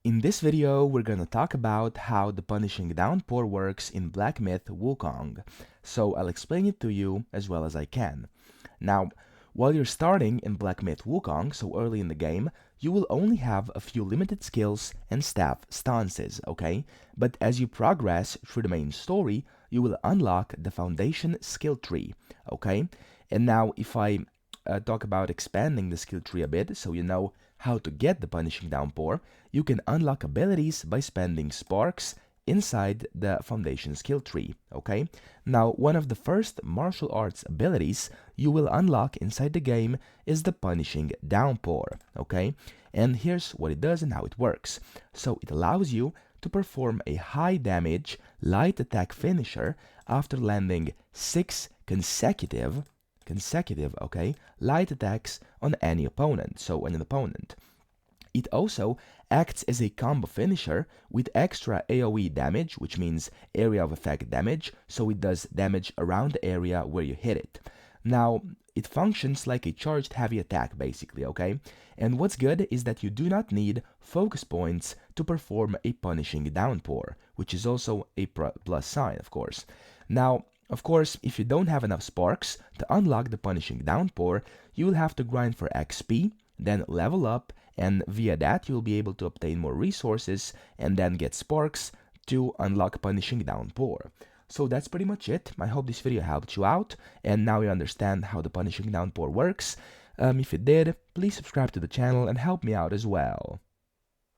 In this video, we're gonna talk about how the Punishing Downpour works in Black Myth Wukong. So I'll explain it to you as well as I can. Now, while you're starting in Black Myth Wukong, so early in the game, you will only have a few limited skills and staff stances, okay? But as you progress through the main story, you will unlock the foundation skill tree, okay? And now if I talk about expanding the skill tree a bit, so you know how to get the Punishing Downpour, you can unlock abilities by spending sparks inside the foundation skill tree, okay? Now, one of the first martial arts abilities you will unlock inside the game is the Punishing Downpour, okay? And here's what it does and how it works. So it allows you to perform a high damage light attack finisher after landing 6 consecutive, okay, light attacks on any opponent, so on an opponent. It also acts as a combo finisher with extra AoE damage, which means area of effect damage, so it does damage around the area where you hit it. Now, it functions like a charged heavy attack, basically, okay? And what's good is that you do not need focus points to perform a Punishing Downpour, which is also a plus sign, of course. Now, of course, if you don't have enough sparks to unlock the Punishing Downpour, you will have to grind for XP, then level up, and via that you'll be able to obtain more resources and then get sparks to unlock Punishing Downpour. So that's pretty much it. I hope this video helped you out, and now you understand how the Punishing Downpour works. If it did, please subscribe to the channel and help me out as well.